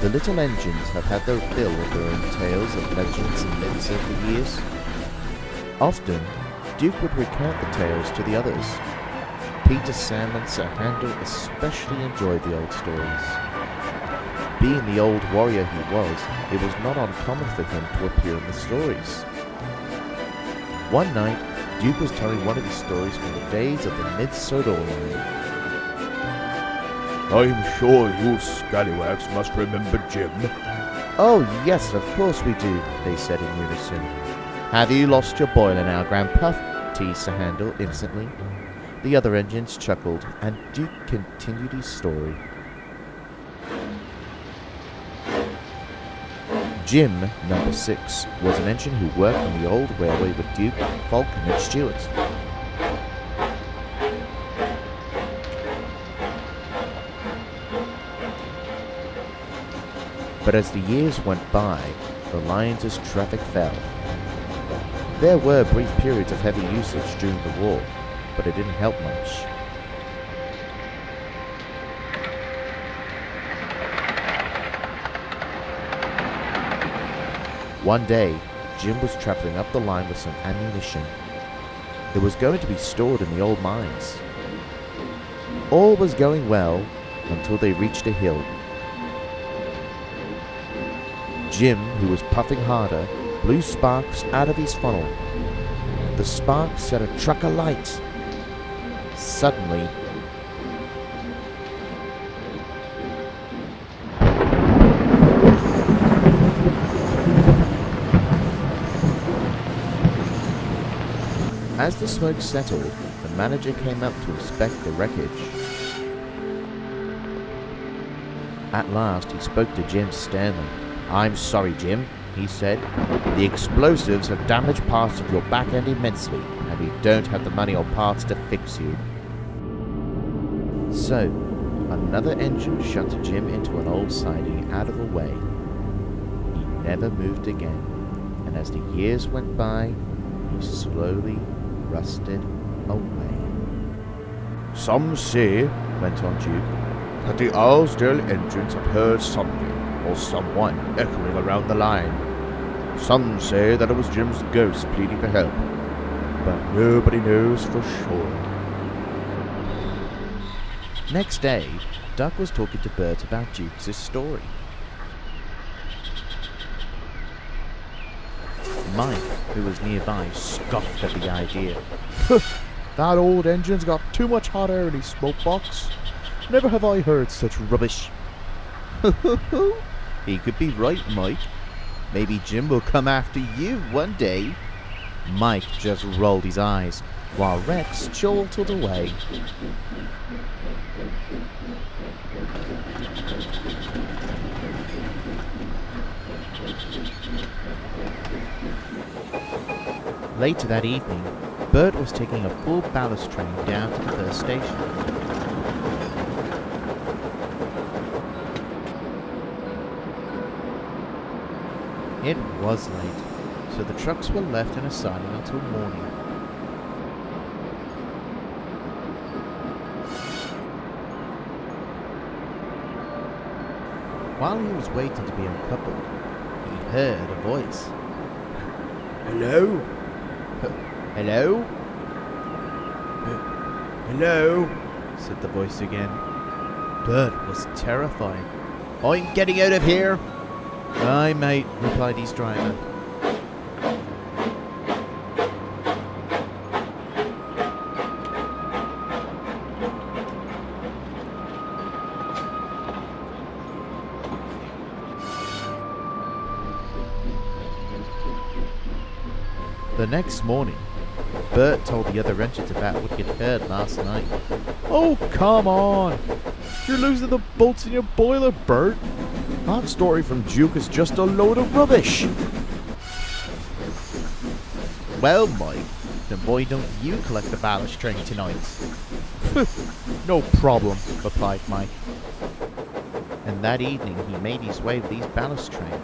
The little engines have had their fill of their own tales of legends and myths over the years. Often, Duke would recount the tales to the others. Peter, Sam and Sir Handel especially enjoyed the old stories. Being the old warrior he was, it was not uncommon for him to appear in the stories. One night, Duke was telling one of his stories from the days of the Mid-Sodor line. I'm sure you scallywags must remember Jim. Oh yes, of course we do, they said in unison. Have you lost your boiler now, Grandpuff? Teased Sir Handel innocently. The other engines chuckled, and Duke continued his story. Jim, number 6, was an engine who worked on the old railway with Duke, Falcon and Stewart. But as the years went by, the line's traffic fell. There were brief periods of heavy usage during the war, but it didn't help much. One day, Jim was traveling up the line with some ammunition. It was going to be stored in the old mines. All was going well until they reached a hill. Jim, who was puffing harder, blew sparks out of his funnel. The sparks set a truck alight. Suddenly, as the smoke settled, the manager came up to inspect the wreckage. At last, he spoke to Jim sternly. I'm sorry, Jim, he said. The explosives have damaged parts of your back end immensely, and we don't have the money or parts to fix you. So, another engine shunted Jim into an old siding out of the way. He never moved again, and as the years went by, he slowly rusted away. Some say, went on Duke, that the Arelsdale engines have heard something or someone echoing around the line. Some say that it was Jim's ghost pleading for help, but nobody knows for sure. Next day, Duck was talking to Bert about Duke's story. Mike, who was nearby, scoffed at the idea. That old engine's got too much hot air in his smoke box. Never have I heard such rubbish. He could be right, Mike. Maybe Jim will come after you one day. Mike just rolled his eyes, while Rex jolted away. Later that evening, Bert was taking a full ballast train down to the first station. It was late, so the trucks were left in a siding until morning. While he was waiting to be uncoupled, he heard a voice. Hello? Hello? Hello? Said the voice again. Bert was terrified. I'm getting out of here. Aye, mate, replied his driver. The next morning, Bert told the other engines about what he'd heard last night. Oh, come on! You're losing the bolts in your boiler, Bert! That story from Duke is just a load of rubbish! Well, Mike, then why don't you collect the ballast train tonight? No problem, replied Mike. And that evening he made his way with his ballast train.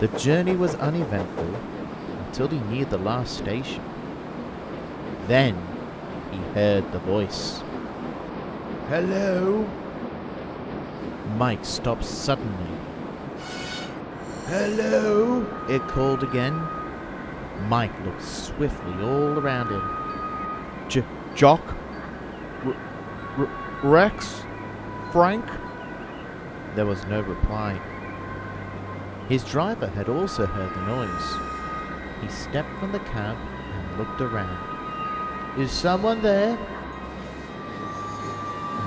The journey was uneventful until he neared the last station. Then he heard the voice. Hello? Mike stopped suddenly. Hello? It called again. Mike looked swiftly all around him. Jock? Rex? Frank? There was no reply. His driver had also heard the noise. He stepped from the cab and looked around. Is someone there?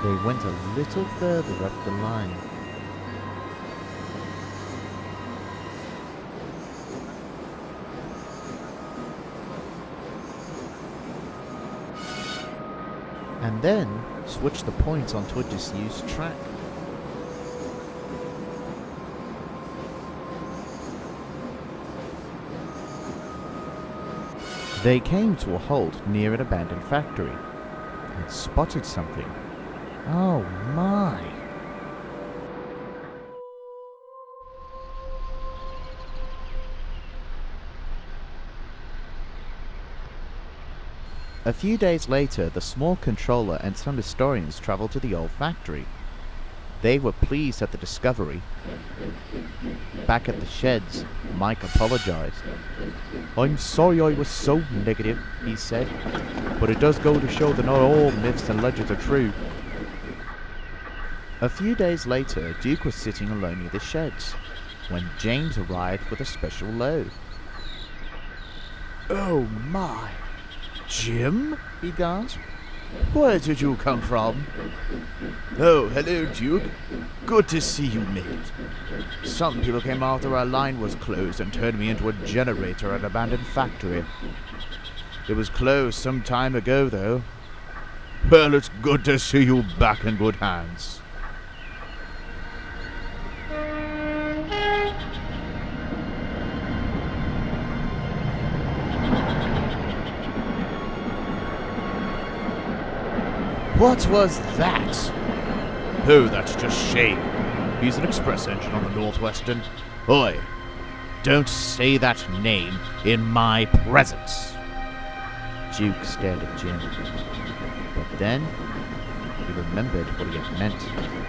They went a little further up the line. And then switched the points onto a disused track. They came to a halt near an abandoned factory and spotted something. Oh my! A few days later, the small controller and some historians traveled to the old factory. They were pleased at the discovery. Back at the sheds, Mike apologized. I'm sorry I was so negative, he said, but it does go to show that not all myths and legends are true. A few days later, Duke was sitting alone near the sheds when James arrived with a special load. Oh my! Jim? He gasped. Where did you come from? Oh, hello, Duke. Good to see you made it. Some people came after our line was closed and turned me into a generator at an abandoned factory. It was closed some time ago, though. Well, it's good to see you back in good hands. What was that? Oh, that's just Shane. He's an express engine on the Northwestern. Oi, don't say that name in my presence. Duke stared at Jim, but then he remembered what he had meant.